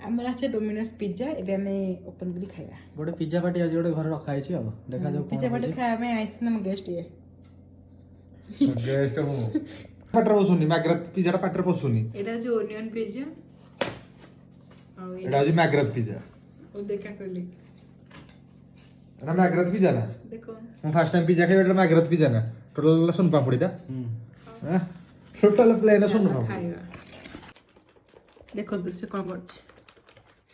ଆମର আছে Domino's pizza ଏବେ ଆମେ ଓପନ୍ କରି ଖାଇବା ଗୋଟେ ପିଜ୍ଜା ପାର୍ଟି ଆଜି ଗୋଟେ ଘରେ ରଖା ହେଇଛି ଆଉ ଦେଖାଯାଉ ପିଜ୍ଜା ପାର୍ଟି ଖାଇବା ପାଇଁ ଆଇଛନ୍ତି ଆମ ଗେଷ୍ଟ ଇଏ ଗେଷ୍ଟ ମୁଁ ପାଟରେ ବସୁନି ମ୍ୟାଗ୍ରାଥ ପିଜ୍ଜାଟା ପାଟରେ ପଶୁନି ଏଇଟା ହଉଛି ଓନିଅନ୍ ପିଜ୍ଜା ଆଉ ଏଇଟା ହଉଛି ମ୍ୟାଗ୍ରାଥ ପିଜ୍ଜା ଓ ଦେଖା କହିଲି ଏଟା ମ୍ୟାଗ୍ରାଥ ପିଜ୍ଜା ନା ଦେଖ ମୁଁ ଫାର୍ଷ୍ଟ ଟାଇମ୍ ପିଜ୍ଜା ଖାଇବା ଏଟା ମ୍ୟାଗ୍ରାଥ ପିଜ୍ଜା ନା ଟୋଟାଲ ସୁନ ପାମ୍ପୁଡ଼ିଟା ଟୋଟାଲ ପ୍ଲେନ ସୁନ ପାମ୍ପୁଡ଼ି ଖାଇବା ଦେଖନ୍ତୁ ସେ କ'ଣ କରୁଛି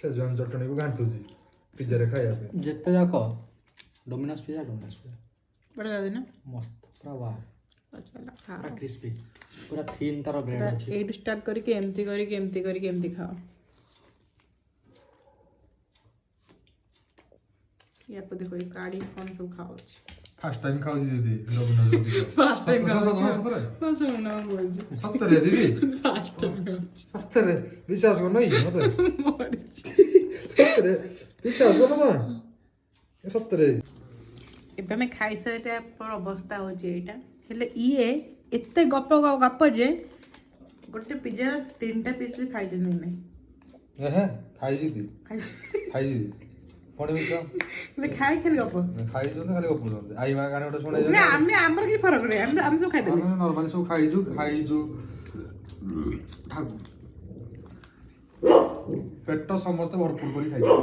ସେଜୱାନ ଚଟଣିକୁ ଘାଣ୍ଟୁଛି ପିଜ୍ଜାରେ ଖାଇବା ପାଇଁ ଯେତେ ଯାକ ଡୋମିନୋସ୍ ପିଜ୍ଜା ବଢ଼ିଆ ଲାଗୁଛି ନା ମସ୍ତ ପୁରା ୱାଓ ଚାଲ ଖାଅ ପୁରା କ୍ରିସ୍ପି ପୁରା ଥିନ୍ ତାର ବ୍ରେଡ୍ ଅଛି ଏଇଠୁ ଷ୍ଟାର୍ଟ କରିକି ଏମିତି କରିକି ଏମିତି କରିକି ଏମିତି ଖାଅ ୟାକୁ ଦେଖ ଏ କାଢ଼ି କ'ଣ ସବୁ ଖାଉଛି ଫାର୍ଷ୍ଟ ଟାଇମ୍ ଖାଉଛି ଦିଦି ଡୋମିନୋସ୍ ପିଜ୍ଜା ଫାର୍ଷ୍ଟ ଟାଇମ୍ ସତରେ ଶୁଣ ବলছি ସତରେ ଦିଦି ଫାର୍ଷ୍ଟ ଟାଇମ୍ ଖାଉଛି ସତରେ ବିଶ୍ୱାସ କରୁନ କି ମତେ ମରିଛି ସତରେ ବିଶ୍ୱାସ କରୁନ ତମେ ଏ ସତରେ ଏବେ ଆମେ ଖାଇସାରିଲା ପରେ ଅବସ୍ଥା ହେଉଛି ଏଇଟା ହେଲେ ଇଏ ଏତେ ଗପ ଗପ ଯେ ଗୋଟେ ପିଜ୍ଜାର 3ଟା ପିସ୍ ବି ଖାଇଛନ୍ତି ନାହିଁ ଖାଇଛି ଖାଇଛି ପୁଣି ମିଛ ହେଲେ ଖାଇ ଖାଲି ଗପ ଖାଇଛନ୍ତି ଖାଲି ଗପୁଛନ୍ତି ଆଇ ମା ଗାନେ ଗୋଟେ ଶୁଣେଇ ନା ଆମେ ଆମର କିଛି ଫରକ ନାହିଁ ଆମେ ସବୁ ଖାଇଦେବୁ ଆମେ ନର୍ମାଲି ସବୁ ଖାଇଛୁ ପେଟ ସମସ୍ତେ ଭରପୁର କରି ଖାଇଛୁ